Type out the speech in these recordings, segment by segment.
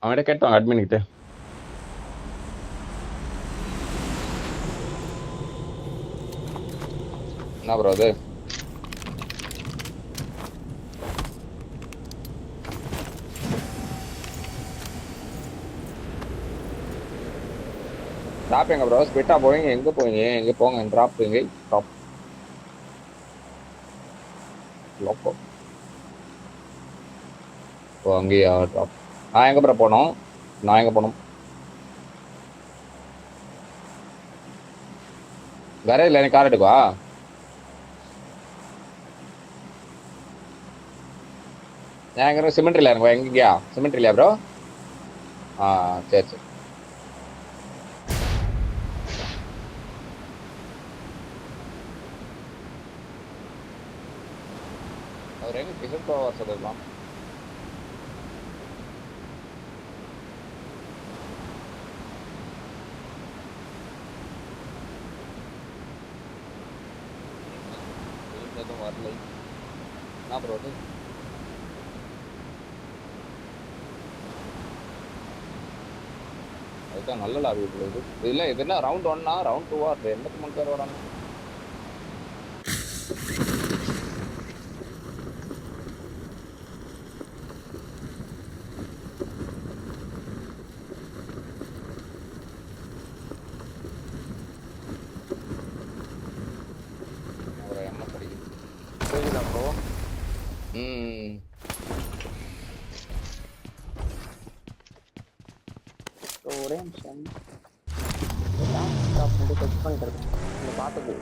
அவன்கிட்ட கேட்டோம் அட்மின் கிட்ட. என்ன ப்ரோ அது? ட்ராப் எங்க ப்ரோ? ஸ்பிட்டா போவீங்க? எங்க போவீங்க? எங்க போங்க? ட்ராப் எங்க? Drop loco. ஓ அங்கேயா ட்ராப்? நான் எங்க ப்ரோ போனோம்? நான் எங்க போனோம்? வேற இல்லை, எனக்கு கார் எடுக்கவா? நான் எங்க சிமெண்ட்ரியில் இறங்குவா? எங்கேயா சிமெண்ட்ரிலையா ப்ரோ? ஆ சரி சரி. அவர் எங்க கிஷன் ப்ரோ வர சொல்லிருக்கலாம். எதுவும் வரலை. என்ன ப்ரோ அது? அதுதான் நல்ல லாபி இது. இதுல இது என்ன ரவுண்ட் ஒன்னா ரவுண்ட் டூவா? 83 பேர் வராங்க. ஒரு எம்எஸ் அடிக்குது. கேக்குதா ப்ரோ? ம் ஒரே நிமிஷம். லாஸ்ட் ஸ்டாப் மட்டும் செக் பண்ணிட்டு இருக்கேன். நீங்க பார்த்தது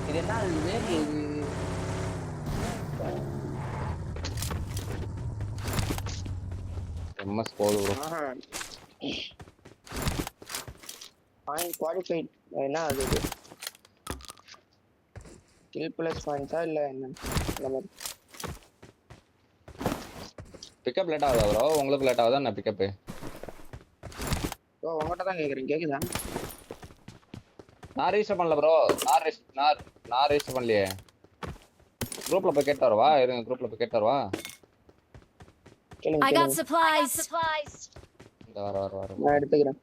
இது என்ன இது? இது எம்எஸ் போகுது ப்ரோ. பாயிண்ட் குவாலிஃபைட் என்ன அது? இது கில் பிளஸ் பாயிண்ட்ஸா இல்லை என்ன அந்த மாதிரி? பிக்கப் லேட் ஆகுதா ப்ரோ? உங்களுக்கு லேட் ஆகுதா என்ன பிக்கப்பு? ப்ரோ உங்கள்கிட்ட தான் கேட்குறேன். கேட்குதா? நான் ரெஜிஸ்டர் பண்ணல ப்ரோ. நான் ரெஜிஸ்டர் பண்ணலையே. குரூப்ல போய் கேட்டு வரவா? இருங்க, குரூப்ல போய் கேட்டு வரவா? கேளுங்க I got கேளுங்க. supplies. இந்த வர நான் எடுத்துக்கிறேன்.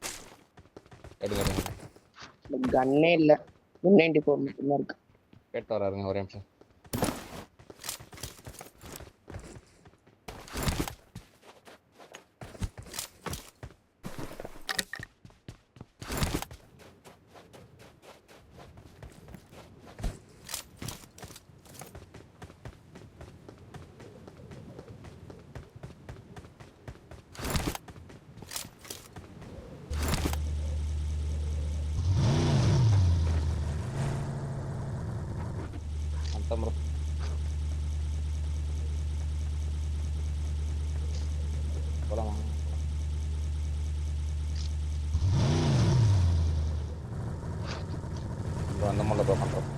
எடுங்க எடுங்க. கன்னே இல்லை. 194 மட்டும்தான் இருக்கு. கேட்டு வராருங்க, ஒரே நிமிஷம். ப்ரோ போலாமா? ப்ரோ அந்த மாதிரி ப்ரோ பண்ணுறோம்.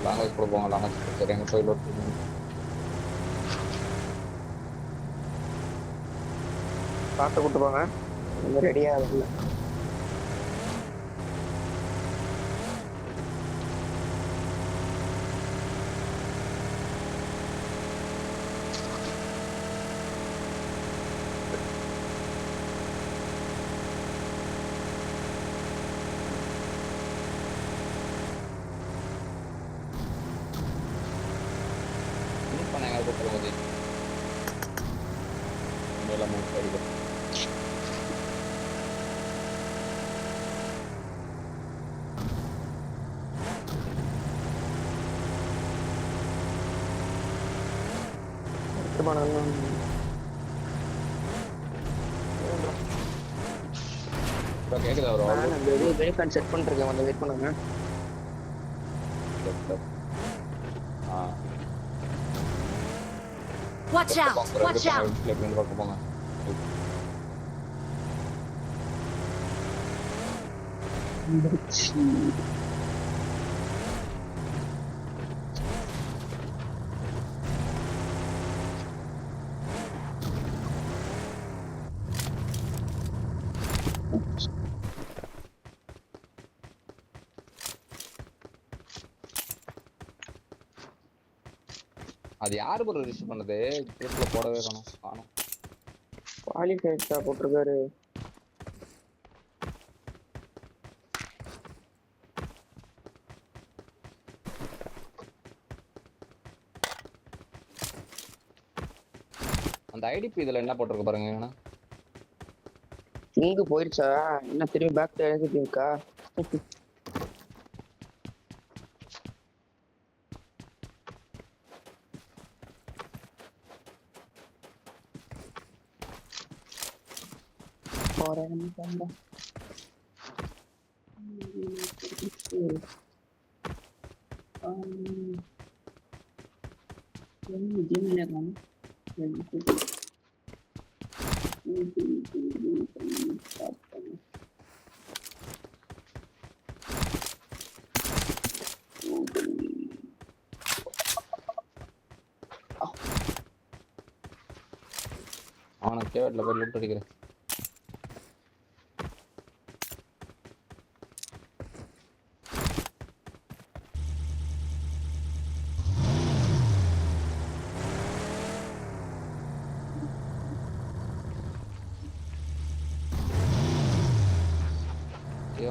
லாங்குவேஜ் கூட போங்க. லாங்குவேஜ் சரி எங்கே போய் லோட் பண்ணுங்க. பார்த்து கூட்டு போங்க. இன்னும் ரெடியாக இல்லை. யூஸ் பண்ண எங்கே கூப்பிடுறது? எல்லாம் மூவ் அடிக்கும். ப்ரோ கேட்குதா ப்ரோ? வெரிஃபைன் செட் பண்ணிருக்கேன். கொஞ்சம் வெயிட் பண்ணுங்க. ஆ Watch out. Watch out. பக்கம் போங்க. அது யாரு ப்ரோ ரிஜிஸ்டர் பண்ணது? குரூப்ல போடவே காணோம். குவாலிஃபைட்ஸா போட்டிருக்காரு. அந்த ஐடிபி இதுல என்ன போட்டிருக்கு பாருங்க. இங்கு போயிடுச்சா? என்ன திரும்பி பேக் எழுதிட்டீங்கக்கா? அவனை கேவட்ல போய் லூட் அடிக்கிறேன்.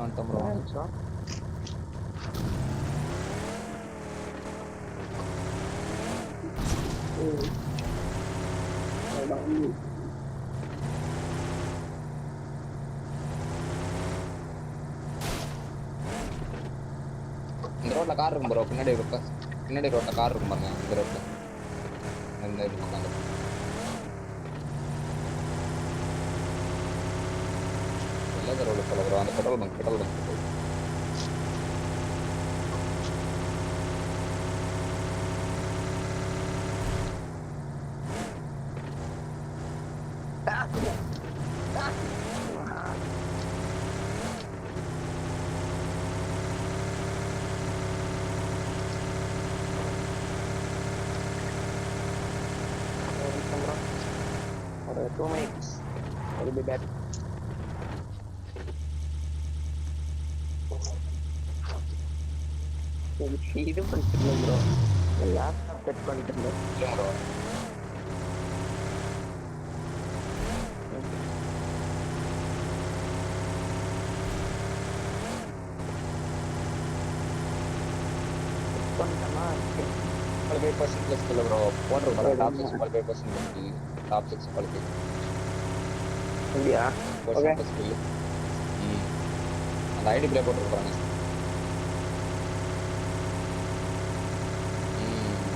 வந்துட்டோம் ப்ரோ. இந்த ரோட்ல கார் இருக்கும் ப்ரோ. பின்னாடி ரோட்ல கார் இருக்கும் பாருங்க. இந்த ரோட்ல இந்த உட்காந்து எல்லா ரோட்ல போல ப்ரோ. அந்த பெட்ரோல் பங்க் ஒரு 2 minutes. I'll be back. இது பண்ணிட்டு ப்ரோ. லேப்டாப் செட் பண்ணிட்டு இருந்தேன் ப்ரோ. qualified plus இல்ல ப்ரோ. போடுற top 6 qualified plus top 6 qualified. அப்படியா? ஓகே. அந்த ஐடி ப்ளே போட்டுருக்காங்க.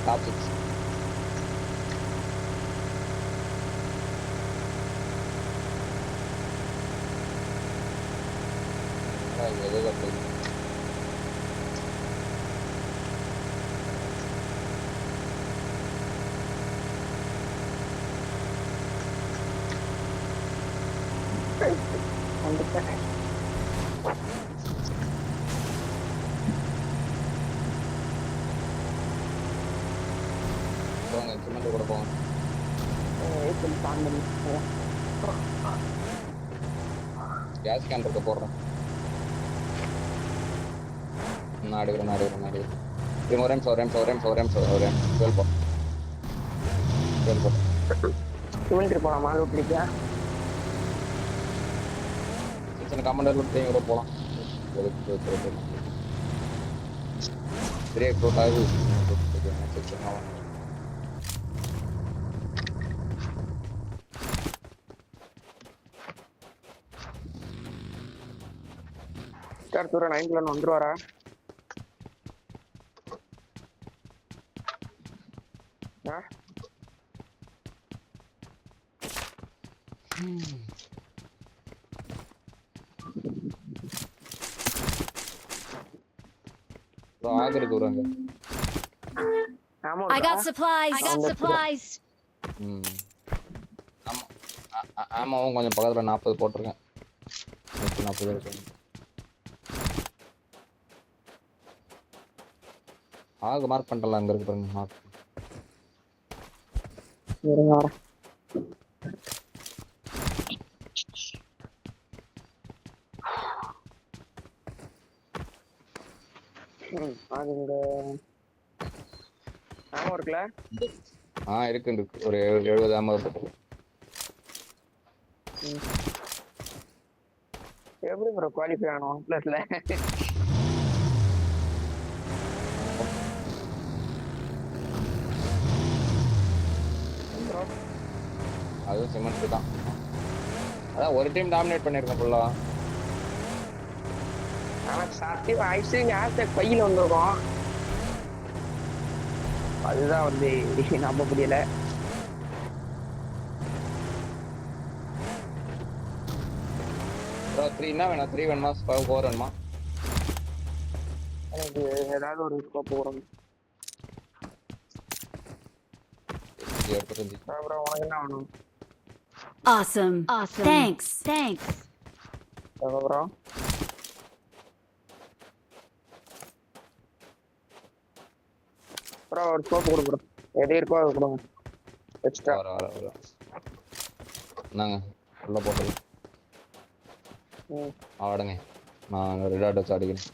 டாப் 6 போங்க. சிமெண்ட் கூட போங்க. கேஸ் கேன் இருக்க போடுறேன். நான் எடுக்கிறேன். சிமெண்ட் போலாமா? லூட்லிக்கா? சின்ன கமெண்ட் கூட போகலாம். பிரேக் ரோட் ஆகுது. தூர 9 வந்துருவாரா? I got supplies. ஆமாவும் கொஞ்சம் பக்கத்துல 40 போட்டிருக்கேன். 40 இருக்கு. ஆக மார்க் பண்ணலாம். அங்க இருக்கு பாருங்க மார்க். ஆமா இருக்குல்ல. இருக்கு ஒரு 70 ஆமா இருக்கு. எப்படி ப்ரோ குவாலிஃபை ஆனோம் பிளஸ்ல? அதுவும் சிமெண்ட் தான். அதான் ஒரு டீம் டாமினேட் பண்ணிருக்கோம் ஃபுல்லா. ஆனா சத்தியம் ஐஸ் ஹேஷ்டேக் பையில வந்திருக்கோம். அதுதான் வந்து நம்ப முடியல. ப்ரோ 3 என்ன வேணும்? 3 வேணுமா? 4 வேணுமா? எனக்கு ஏதாவது ஒரு ஸ்கோப் வரும். எடுத்துட்டு அப்புறம் உனக்கு என்ன வேணும்? Awesome. Thanks. அப்புறம் அப்புறம் ஒரு ஸ்கோப் கொடு ப்ரோ. எது இருக்கோ அது கொடுங்க. எக்ஸ்ட்ரா வர நாங்க உள்ள போட்டோம். ஆடுங்க. நான் ரெட் ஆட் வச்சு அடிக்கிறேன்.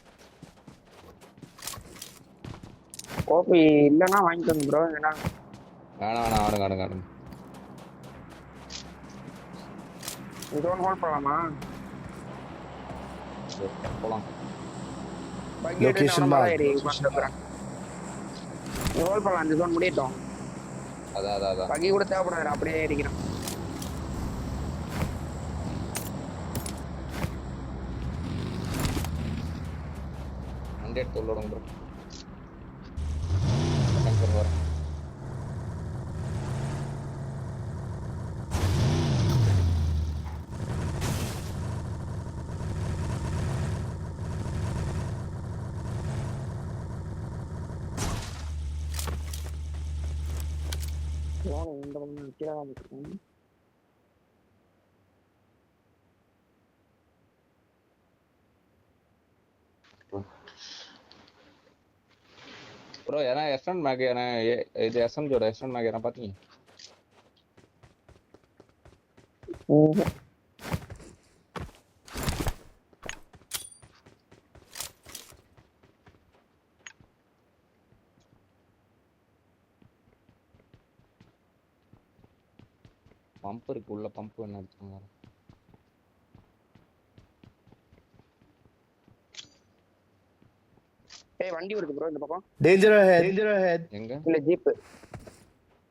கோப்பி இல்லைன்னா வாங்கிக்கோங்க ப்ரோ. ஏன்னா வேணாம் ஆடுங்க. இது ஒன்று ஹோல்ட் பண்ணலாமா? போலாம். Location mark. நீ ஹோல்ட் பண்ணலாம். இந்த ஜோன் முடியட்டும். அதான் பகி கூட தேவைப்படாது. அப்படியே இருக்கிறான். வண்டி எடுத்து உள்ள விடுங்க ப்ரோ. வரேன். இந்த பக்கம் கீழே தான் இருக்கேன். ப்ரோ ஏன்னா எஸ்என் மேக் இது எஸ்எம்ஜோட எஸ்என் மேக் என்ன பாத்தீங்க? பம்ப் இருக்கு உள்ள. பம்ப் என்ன எடுத்துக்கோங்க. ஏய் வண்டி வருது ப்ரோ இந்த பக்கம். Danger ahead. எங்க? இல்ல ஜீப்.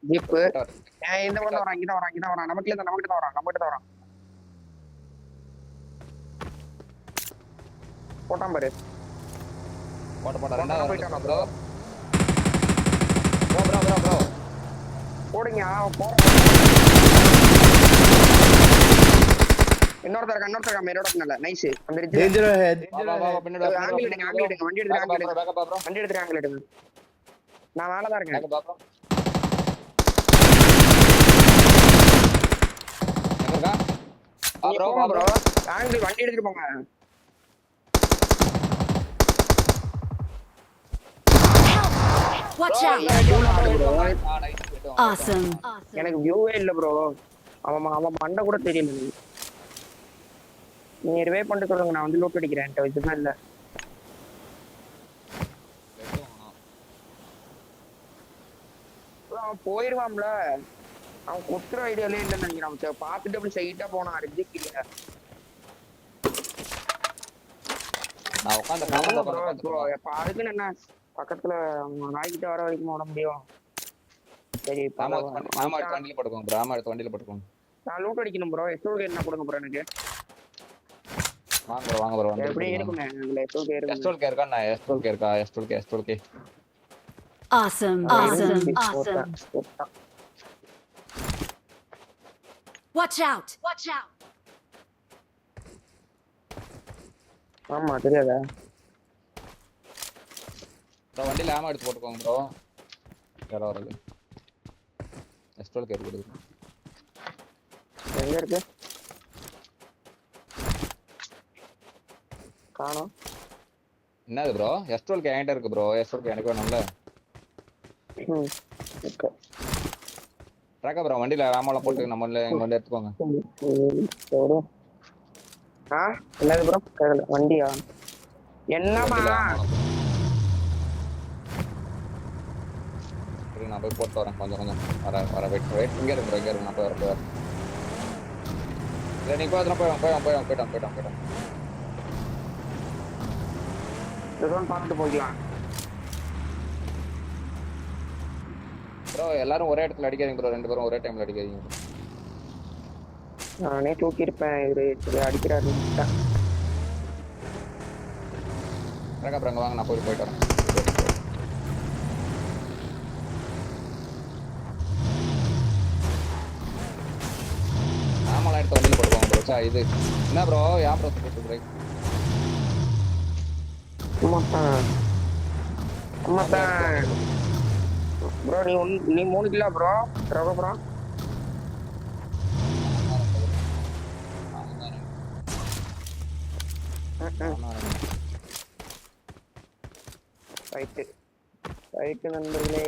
இந்த பக்கம் வரான். இங்க தான் வரான். நமக்கிட்ட தான் வரான். போட்டான் பாரு. போட்ட ரெண்டாவது போயிட்டான் ப்ரோ. ப்ரோ போடுங்க. இன்னொருத்தர் இருக்கான் மேலோட நல்ல நைஸ். அந்த ரிட்ஜ் Danger ahead. பின்னாடி ஆங்கிள் எடுங்க. வண்டி எடுத்து ஆங்கிள் எடுங்க. நான் மேல தான் இருக்கேன். ப்ரோ ஆங்கிள் வண்டி எடுத்துட்டு போங்க. Watch out. Awesome. எனக்கு வியூவே இல்ல ப்ரோ. அவன் மண்டை கூட தெரியல. நீ ரிவே பண்ணிட்டு சொல்லுங்க. நான் வந்து லூட் அடிக்கிறேன். இதுதான் இல்ல. அவன் போயிருவான்ல. அவன் குத்துற ஐடியாலே இல்லைன்னு நினைக்கிறான். அவன் பார்த்துட்டு அப்படி சைட்டா போனான். ரிஜெக்ட் இல்ல. நான் உட்கார்ந்து அதுக்குன்னு என்ன பக்கத்துல நாய்கிட்ட வர வரைக்கும் ஓட முடியும். சரி வண்டியில போட்டுக்கோங்க ப்ரோ. எடுத்து வண்டியில போட்டுக்கோங்க. நான் லூட் அடிக்கணும் ப்ரோ. எஸ்டோல் என்ன கொடுங்க ப்ரோ எனக்கு. வாங்க ப்ரோ எப்படி இருக்குமே இதுல எஸ்டோல் கே இருக்கா? நான் எஸ்டோல் கே இருக்கா? எஸ்டோல் கே. Awesome. Watch out. ஆமா தெரியாதா? ப்ரோ வண்டியில ஆமா எடுத்து போட்டுக்கோங்க ப்ரோ. யாரோ வரது. எஸ்டோல் கே கொடுங்க. எங்க இருக்கு? காணோம். என்னது ப்ரோ? எஸ்டோல் கே என்கிட்ட இருக்கு ப்ரோ. எஸ்டோல் கே எனக்கு வேணும்ல. ஓகே. ட்ராக்கா ப்ரோ வண்டியில ஆமால போட்டு நம்ம இங்க வந்து எடுத்துக்கோங்க. என்னது ப்ரோ? வண்டியா? என்னமா? இருங்க நான் போய் போட்டு வரேன் கொஞ்சம் வர வெயிட் இங்கே இருக்கு நான் போய் வரேன் இல்லை நீ போயிட்டான் பார்த்துட்டு போய்க்கலாம். ப்ரோ எல்லாரும் ஒரே இடத்துல அடிக்காதீங்க ப்ரோ 2 பேரும் ஒரே டைம்ல அடிக்காதீங்க நானே தூக்கியிருப்பேன். இவரு அடிக்கிறாரு. அப்புறம் வாங்க நான் போயிட்டு வரேன் ஆமாம் எடுத்து வண்டியில் போட்டுவாங்க ப்ரோ இது என்ன ப்ரோ யார் ப்ரோ போட்டு பிரேக் ப்ரோ நீ 3 கிலோ ப்ரோ ரவ ப்ரோ ரைட்டு நண்பர்களே.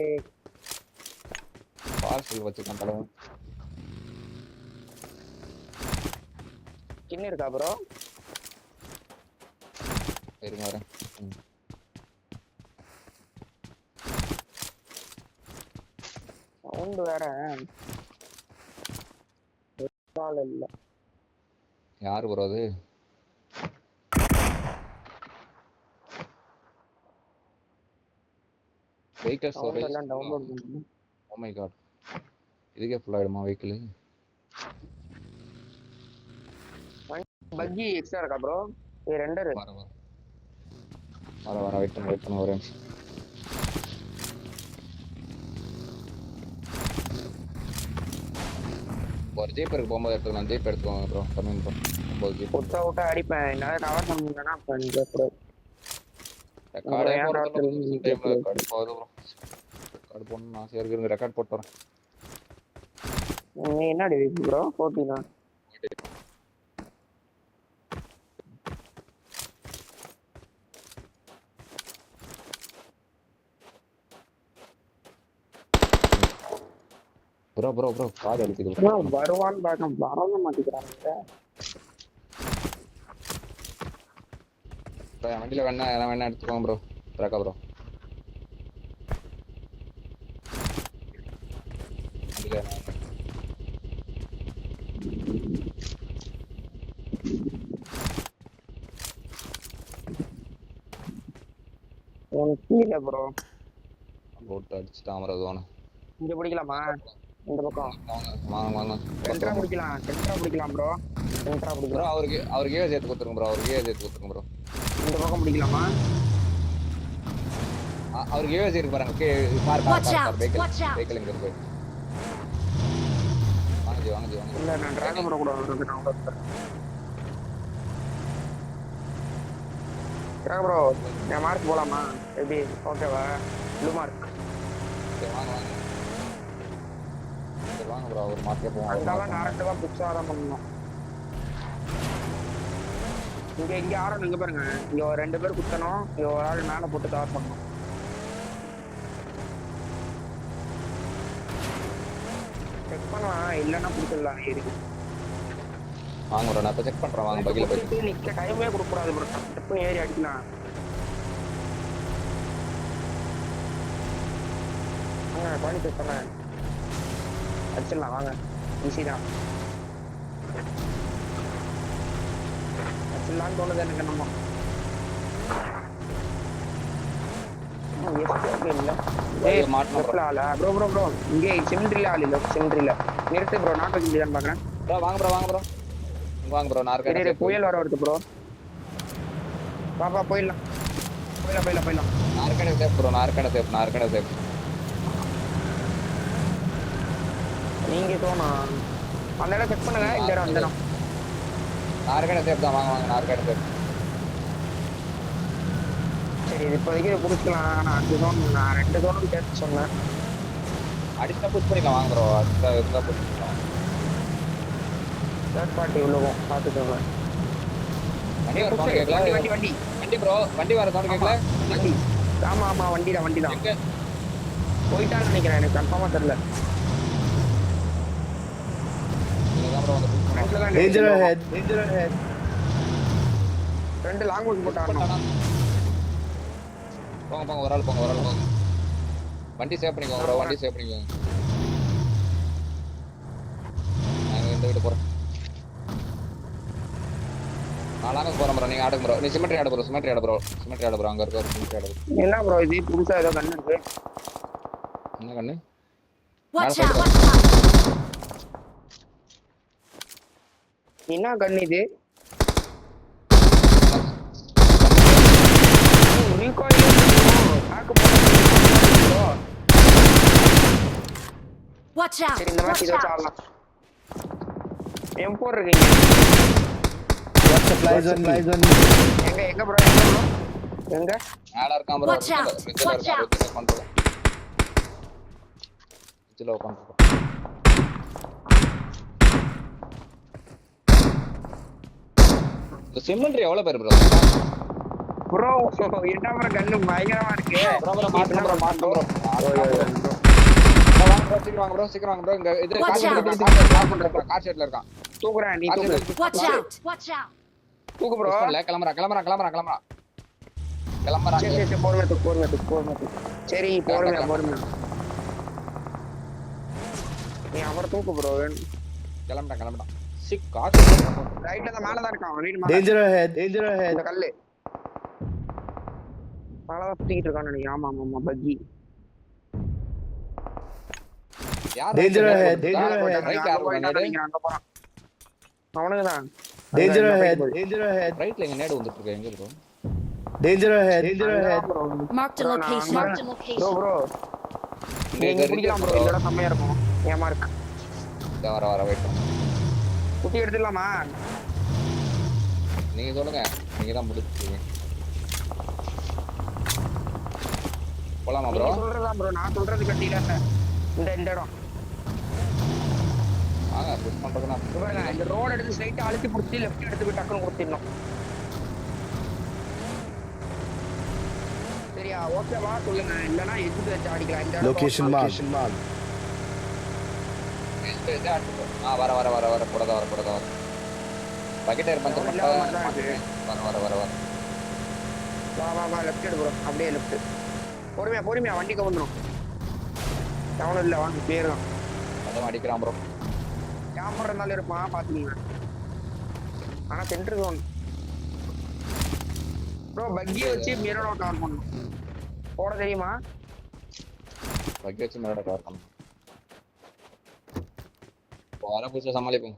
பார்சல் வச்சுக்கேன் தலைவன் சின்ன இருக்கா ப்ரோ இருங்க வரேன் சவுண்டு வேற இல்ல. யாரு ப்ரோ அது வெஹிக்கிள் ஸ்டோரேஜ் எல்லாம் டவுன்லோட் பண்ணி ஓ மை காட் இதுக்கே ஃபுல் ஆயிடுமா வெஹிக்கிள் பக்கி எக்ஸ்ட்ரா இருக்கா ப்ரோ? ரெண்டர் வர வெயிட் பண்ண ஒரு நிமிஷம் ஒரு ஜீப் இருக்கு போகும்போது எடுத்துக்கலாம் ஜீப் எடுத்துக்கோங்க ப்ரோ கம்மிங் ப்ரோ 9 ஜீப் விட்டா அடிப்பேன். என்னால கவர் பண்ணீங்கன்னா பண்ண ப்ரோ. ரெக்கார்ட் போடணும் நான் சரி ரெக்கார்ட் போட்டு வரேன். நீ என்ன டிவிஷன் ப்ரோ? 14 ப்ரோ காது அடிக்குது ப்ரோ. வருவான்னு பார்க்க வரவே மாட்டேங்கிறாங்க. ப்ரோ வண்டியில் வேணா எடுத்துக்கோங்க ப்ரோ ரெக்கா ப்ரோ கீழே ப்ரோ போட்டு அடிச்சுட்டு அமரதுவானு இங்க பிடிக்கலாமா? இந்த பக்கம் வாங்க சென்ட்ரா பிடிக்கலாம் ப்ரோ. சென்ட்ரா ப்ரோ பிடிக்கலாம். அவருக்கு ஏ சேர்த்து கொடுத்துருங்க ப்ரோ இந்த பக்கம் பிடிக்கலாமா? அவருக்கு ஏ சேர்த்து பாருங்க வெஹிக்கிள் இங்க இருக்கு வாங்க இல்ல நான் டிராகன் ப்ரோ கூட வரேன். டிராகன் ப்ரோ நான் மார்க் போலாமா? எப்படி ஓகேவா? ப்ளூ மார்க் வாங்க ப்ரோ ஒரு மார்க்கே போவோம் அங்கெல்லாம் டேரக்டா புக்ஸ் ஆரம்பிக்கணும். இங்க ஆரம்பம் இங்க பாருங்க. இங்க ஒரு 2 பேர் குத்தணும். இங்க ஒரு ஆள் மேல போட்டு கவர் பண்ணணும். செக் பண்ணலாம் இல்லன்னா குடுத்துடலாம். இருக்கு வாங்க ப்ரோ நான் இப்ப செக் பண்றேன் வாங்க பகில போய் நிக்க டைமே கொடுக்க கூடாது ப்ரோ. டப்பு ஏறி அடிக்கலாம். வாங்க பாடி செக் பண்ண அடிச்சிடலாம். வாங்க ஈஸி தான். அடிச்சிடலான்னு தோணுது எனக்கு. நம்ம ப்ரோ இங்கே சிமிண்ட்ரில ஆள் இல்ல. சிமிண்ட்ரில நிறுத்து ப்ரோ. நாட்டு வைக்க பாக்குறேன் ப்ரோ வாங்க ப்ரோ நார்க்கடை புயல் வர வருது ப்ரோ. பாப்பா போயிடலாம். நார்க்கடை சேஃப் நீங்க தோணா அந்த இடம் செக் பண்ணுங்க. இந்த இடம் நார்க்கடை சேஃப் தான். வாங்க நார்க்கடை சேஃப். சரி இப்போதைக்கு குடிக்கலாம். நான் 2 தோணும் சேர்த்து சொன்னேன். அடிச்சா புஷ் பண்ணிக்கலாம் வாங்க ப்ரோ. அடிச்சா புஷ் பண்ணிக்கலாம். தேர்ட் பார்ட்டி உள்ளவும் பார்த்துக்கோங்க. வண்டி வர சவுண்ட் கேட்கல. வண்டி ப்ரோ வண்டி வர சவுண்ட் கேட்கல. வண்டி ஆமா வண்டி தான் எங்க போயிட்டான்னு நினைக்கிறேன். எனக்கு கன்ஃபார்மா தெரியல. இதுதான் ப்ரோ வந்து டேஞ்சர் ஹெட் 2 லாங் ரூட் போட்டாங்க. போங்க ஒரு ஆள் போங்க வண்டி சேவ் பண்ணிக்கோங்க ப்ரோ வண்டி சேவ் பண்ணிக்கோங்க நான் இந்த வீட்டு போறேன் நாளாக போறேன் ப்ரோ நீங்க ஆடுங்க ப்ரோ நீ சிமெண்ட்ரி ஆடு ப்ரோ அங்க இருக்க ஒரு சிமெண்ட்ரி ஆடு என்ன ப்ரோ இது புதுசா ஏதோ கண்ணு இருக்கு என்ன கண்ணு Watch side out! என்ன கண்ணு இது ரீகாயில் பாக்க ப்ரோ Watch out! சரி இந்த மாதிரி Watch இதோ out! சாடலாம் M4 இருக்கீங்க எங்க ப்ரோ எங்க மேல இருக்கான் bro Watch out! Watch out! ஃப்ரிட்ஜ்ல உட்கார்ந்திருக்கான் இந்த சிமெண்ட்ரி எவ்வளவு பேர் ப்ரோ ப்ரோ என்ன ப்ரோ கண்ணு பயங்கரமா இருக்கு ப்ரோ மாட்டோம் ப்ரோ வாங்க ப்ரோ சீக்கிரம் வாங்க ப்ரோ இங்க இது Watch out. கார் ஷெட்ல இருக்கான் தூக்குறேன் நீ தூக்கு Watch out! Watch out! தூக்கு ப்ரோ கிளம்புறான் சரி சரி போறமே சரி போறமே நீ அவரை தூக்கு ப்ரோ கிளம்பிட்டான் ரைட்ல தான் மேல தான் இருக்கான் வீடு மேல Danger ahead. இந்த கல்லு மேல தான் சுத்திட்டு இருக்கான்னு நினைக்கிறேன் ஆமா பக்கி Danger ahead. அங்க போறான் அவனுக்கு தான் Danger ahead. ரைட்ல எங்க நேடு வந்துட்டு இருக்கு எங்க இருக்கும் Danger ahead. Marked a location. Marked a location. Bro நீங்க குடிக்கலாம் ப்ரோ இதோட செம்மையா இருக்கும் ஏமா இருக்கு வர வெயிட் குட்டி எடுத்துடலாமா நீங்க சொல்லுங்க நீங்க தான் முடிச்சிருக்கீங்க போலாமா ப்ரோ நீங்க சொல்றதா ப்ரோ நான் சொல்றது கட்டில இந்த இடம் வாங்க புஷ் பண்றதுனா பாருங்க இந்த ரோட் எடுத்து ஸ்ட்ரைட்டா அழுத்தி புடிச்சு லெஃப்ட் எடுத்து போய் டக்குன்னு கொடுத்திடணும் சரியா ஓகேவா சொல்லுங்க இல்லனா எதுக்கு வச்சு அடிக்கலாம் இந்த Location mark. வர போடதா பக்கெட் ஏர் பஞ்சர் இல்லாம தான் இருக்கு. வர வா லெஃப்ட் எடு ப்ரோ அப்படியே லெஃப்ட் பொறுமையா வண்டி கவுந்துரும் எவனும் இல்ல வாங்க பேரும் அதான் அடிக்கிறான் ப்ரோ கேமரா இருந்தாலும் இருப்பான் பாத்துக்கீங்க ஆனா சென்டர் ஜோன் ப்ரோ பக்கியை வச்சு மிரர் அவுட் ஆன் பண்ணணும் போட தெரியுமா பக்கெட் வச்சு மேல கவர் பண்ணு வர புதுசா சமாளிப்போம்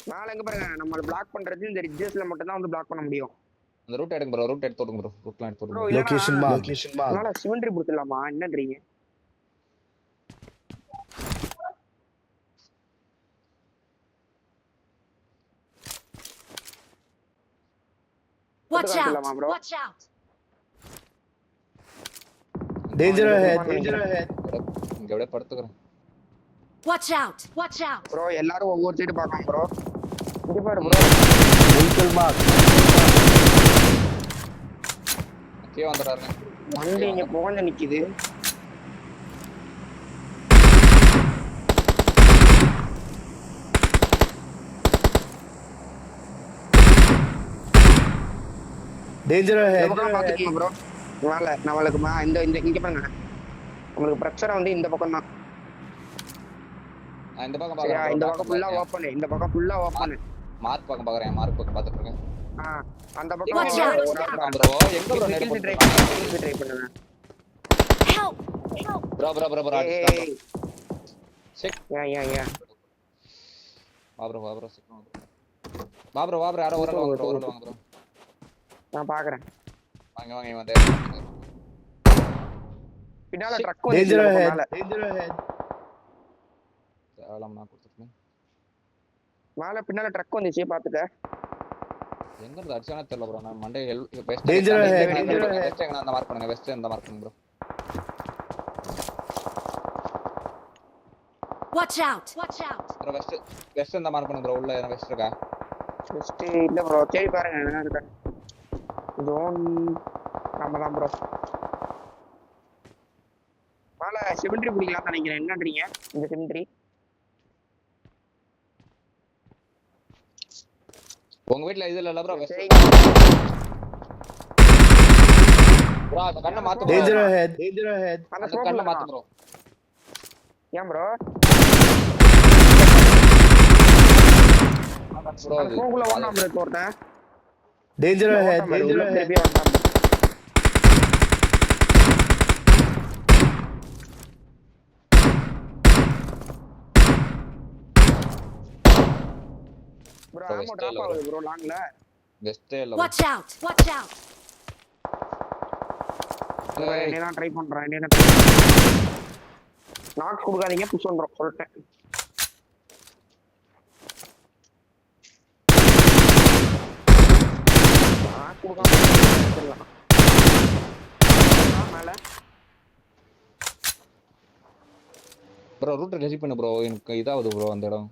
மேல எங்க பாருங்க நம்மள பிளாக் பண்றது இந்த ரிட்ஜஸ்ல மட்டும் தான் வந்து பிளாக் பண்ண முடியும் அந்த ரூட் எடுங்க ப்ரோ ரூட் எடுத்து விடுங்க ப்ரோ ரூட்லாம் எடுத்து ப்ரோ விடுங்க Location mark. அதனால சிமெண்ட்ரி கொடுத்துடலாமா என்னன்றீங்க Watch out! கொடுத்துடலாமா bro Watch out! Danger ahead. இங்க அப்படியே படுத்துக்கிறேன் Watch out! Watch out! Bro எல்லாரும் ஒவ்வொரு சைடு பார்க்கலாம் ப்ரோ இங்க பாரு ப்ரோ Vehicle mark. கீழே வந்துறாருங்க வண்டி இங்க புகஞ்சு நிக்குது Danger ahead. பாத்துக்கீங்க ப்ரோ மேல நம்மளுக்கு இந்த இங்க பாருங்க உங்களுக்கு பிரச்சனை வந்து இந்த பக்கம் தான் நான் இந்த பக்கம் சரியா பாக்குறேன் இந்த பக்கம் ஃபுல்லா ஓபன் இந்த பக்கம் ஃபுல்லா ஓபன் மார்க் பக்கம் பாக்குறேன் மார்க் பக்கம் பாத்துட்டு இருக்கேன் அந்த Watch பக்கம் out. ப்ரோ எங்க ப்ரோ நேடு ட்ரை போட்டு பண்ணுங்க Help! Help! ப்ரோ ஏய் செக் யா வா ப்ரோ சீக்கிரம் வா ப்ரோ யாரோ ஒரு ஆள் வாங்க ப்ரோ நான் பாக்குறேன் வாங்க இவன் பின்னால ட்ரக் Danger வந்து ahead. தேவலாம் நான் கொடுத்துட்டேன் மேல பின்னால ட்ரக் வந்துச்சு பாத்துக்க எங்க இருந்து அடிச்சானே தெரியல ப்ரோ நான் Monday west Danger ahead. West எங்க அந்த மார்க் பண்ணுங்க வெஸ்ட் அந்த மார்க் பண்ணுங்க bro Watch out! Watch out! Bro west அந்த மார்க் பண்ணுங்க ப்ரோ உள்ள வெஸ்ட் இருக்கா ஜஸ்ட் இல்ல ப்ரோ சரி பாருங்க என்ன இருக்கு ஜோன் நம்ம தான் ப்ரோ மேல சிமெண்ட்ரி பிடிக்கலாம் நினைக்கிறேன் என்னன்றீங்க இந்த சிமெண்ட்ரி உங்க வீட்ல இது இல்ல ப்ரோ வெஸ்ட் சரி ப்ரோ அந்த கண்ணை மாத்து bro. Danger ahead. Danger ahead. அந்த அந்த கண்ணை மாத்து ஸ்மோக்ல ப்ரோ. ஏன் ப்ரோ ப்ரோ அந்த ஸ்மோக்ல ஓடனா ப்ரோ ஒருத்தன் Danger ahead. ஓட்டான் Danger உள்ள ahead. திருப்பி வந்தான் bro Bro, ஆமோ stay drop low, ஆகுது ப்ரோ லாங்ல பெஸ்டே இல்ல Watch out! Watch out! நீ தான் ட்ரை பண்றேன் நீ தான் நாக் கொடுக்காதீங்க புஷ் பண்றோம் சொல்லிட்டேன் நாக் கொடுக்காம எடுத்துடலாம் மேல ப்ரோ ரூட் ரெடி பண்ணு ப்ரோ எனக்கு இதாவுது ப்ரோ அந்த இடம்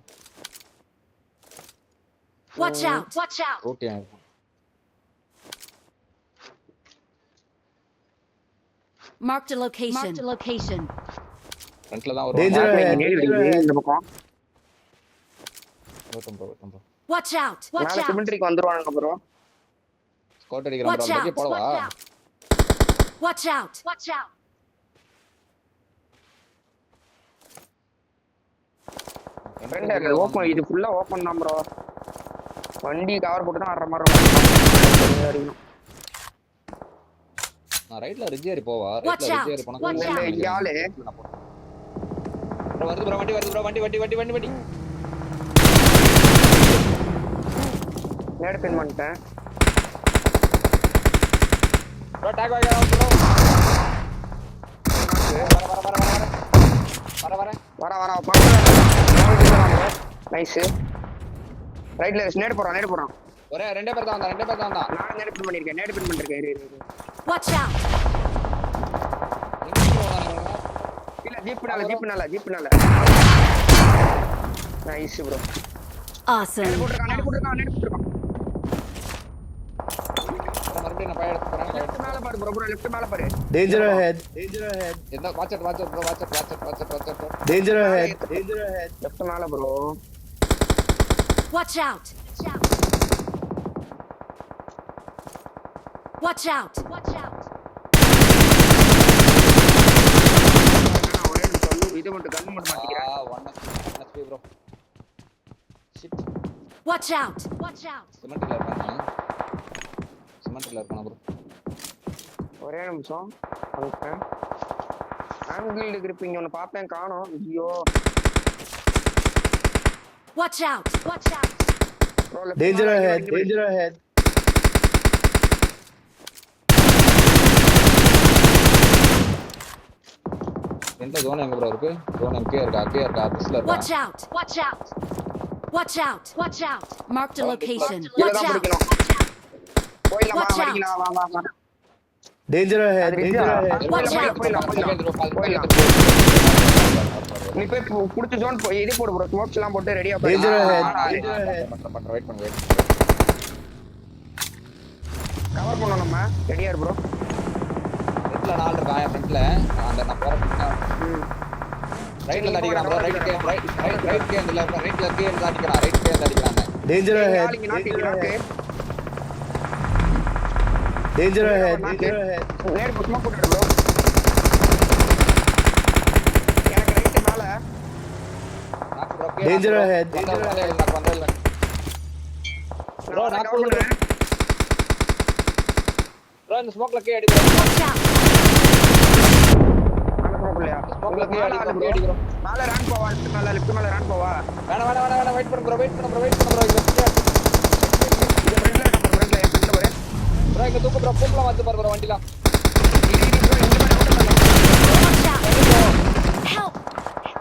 Watch out! Watch out! Route ஏன் Marked a location. Marked a location. ஃப்ரண்ட்ல தான் வரும் Danger ahead. Danger ahead. இந்த பக்கம் வெட்டும் ப்ரோ Watch out! Watch மேல out! சிமெண்ட்ரிக்கு வந்துருவானுங்க ப்ரோ ஸ்காட் அடிக்கிறான் Watch ப்ரோ out! அப்படியே போடவா Watch out! Watch out! Watch out! Friend open இது ஃபுல்லா ஓபன் தான் ப்ரோ வண்டி கவர் போட்டு தான் ஆடுற மாதிரி இருக்கும் நான் ரைட்ல ரிஜியரி போவா Watch ரைட்ல out. ரிஜியரி போனா Watch இல்ல, out. இங்க ஆளு ப்ரோ வருது ப்ரோ வண்டி நேடு பின் பண்ணிட்டேன் ப்ரோ டாக் வாங்க ப்ரோ வர வர நைஸ் ரைட்ல நேடு போறான் ஒரே ரெண்டே பேர் தான் வந்தான் நானும் நேடு பின் பண்ணிருக்கேன் இரு Watch out! இல்ல ஜீப்னால நைஸ் ப்ரோ Awesome. நேடு போட்டுருக்கான் மறுபடியும் நான் பைய எடுத்து போறேன் லெஃப்ட் மேல பாரு ப்ரோ லெஃப்ட் மேல பாரு Danger ahead. Danger ahead. என்ன watch bro Danger ahead. Danger ahead. Left மேல bro Watch out! Watch out! Watch out! ஒரே சொல்லு இது மட்டும் கண்ணு மட்டும் மாட்டிக்கிறேன் 1 HP bro shit Watch out! Watch out! சிமெண்ட்ல இருக்கானா ப்ரோ ஒரே நிமிஷம் வந்துட்டேன் ஆங்கிள் கிரிப்பிங் ஒன்னு பார்த்தேன் காணோம் ஐயோ Watch out! Watch out! bro, left Danger மேல ahead. இங்க Danger ahead. ஃப்ரண்ட்ல ஜோன் எங்க ப்ரோ இருக்கு ஜோன் எம்கே இருக்கா ஆபீஸ்ல இருக்கா Watch out! Watch out! Watch out! Watch out! Marked a location. இங்க Watch தான் out! பிடிக்கணும் போயிடலாம் Watch out. வடிக்கலாம் வா Danger ahead. அது Danger ரிஜா. ahead. போயிடலாம் நீ போய் புடிச்ச ஜோன் போய் இது போடு ப்ரோ ஸ்மோக்ஸ் எல்லாம் போட்டு ரெடியா போய் Danger ahead. Wait Danger ahead. Wait cover பண்ணனும் நம்ம ரெடியா ப்ரோ ஃப்ரண்ட்ல நாள் இருக்கா என் ஃப்ரண்ட்ல அந்த நான் போற ரைட்ல அடிக்கிறான் ப்ரோ ரைட் கே அந்த ரைட்ல கே அடிக்கிறான் ரைட் கே அடிக்கிறான் Danger ahead. நாளைக்கு நாக்கு நாக்கு Danger ahead. Danger ahead. நேர் ஸ்மோக் போட்டு ப்ரோ எனக்கு ரைட் மேல நாக்கு ப்ரோ கே Danger ahead. Danger ahead. வந்தல்ல ப்ரோ நான் நாக்கு கவர் பண்றேன் ப்ரோ இந்த ஸ்மோக்ல கே அடிக்கிறான் Watch out! அந்த ஸ்மோக் இல்லையா ஸ்மோக்ல கே மேல ஆளு bro. அடிக்கிறான் மேல ரன் போவா லெஃப்ட் மேல ரன் போவா வேணா வெயிட் பண்ணு ப்ரோ இது ஃப்ரண்ட்ல நம்ம ஃப்ரண்ட்ல என் ஃப்ரண்ட்ல பாரு ப்ரோ இங்க தூக்கு ப்ரோ பூப்ல வந்து பாரு ப்ரோ வண்டில Watch out! Help!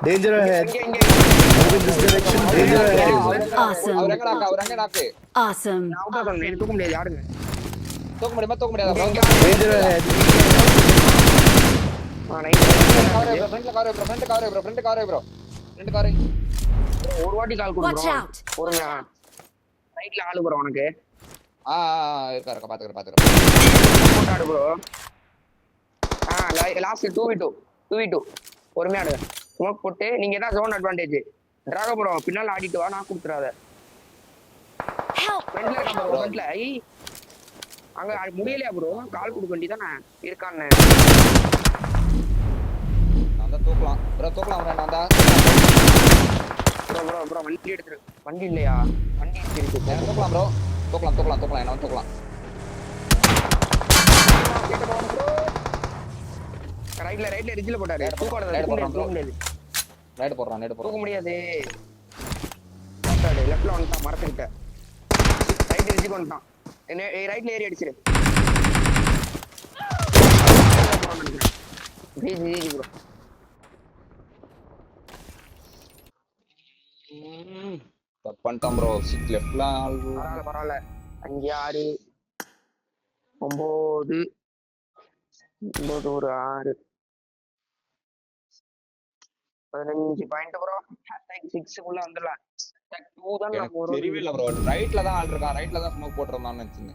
Danger ahead. இங்க Move in this direction. Danger ahead. Awesome. அவர் எங்க நாக்கு Awesome. நான் அவுட்டா சொன்னேன் தூக்க முடியாது யாருங்க தூக்க முடியாதா bro Danger ahead. Front cover bro ஒரு வாட்டி கால் Watch கொடுங்க out! ஒரு ரைட்ல ஆளு ப்ரோ உனக்கு இருக்கா பாத்துக்கறேன் போட்டு ஆடு ப்ரோ லாஸ்ட் 2v2 பொறுமையா ஆடு ஸ்மோக் போட்டு நீங்க தான் ஜோன் அட்வான்டேஜ் டிராகோ ப்ரோ பின்னால ஆடிட்டு வா நான் கொடுத்துறாத Help! ஃப்ரண்ட்ல இருக்க ப்ரோ ஃப்ரண்ட்ல அங்க அது முடியலையா ப்ரோ கால் கொடுக்க வேண்டியதானே இருக்கான்னு நான் தான் தூக்கலாம் ப்ரோ தூக்கலாம் ப்ரோ நான் தான் ப்ரோ வண்டி எடுத்துரு வண்டி இல்லையா வண்டி இருக்கு தூக்கலாம் ப்ரோ தூக்கலாம் என்ன தூக்கலாம் ரைட்ல ரிட்ஜ்ல போட்டாரு Right தூக்க ரைடு போடுறான் தூக்க முடியாது லெஃப்ட்ல வந்துட்டான் மரத்துக்கிட்ட ரைட் ரிட்ஜுக்கு வந்துட்டான் ரைட்ல ஏறி அடிச்சிரு ஜி ப்ரோ தப்பு பண்ணிட்டான் ப்ரோ சிக் லெஃப்ட்லாம் பரவாயில்ல 5 6 9 ஒரு 6 15 பாயிண்ட் ப்ரோ #6 குள்ள வந்துடலாம் #2 தான் நம்ம தெரியவே இல்லை ப்ரோ ரைட்ல தான் ஆள் இருக்கான் ரைட்ல தான் ஸ்மோக் போட்டுருந்தான்னு நினைச்சேன்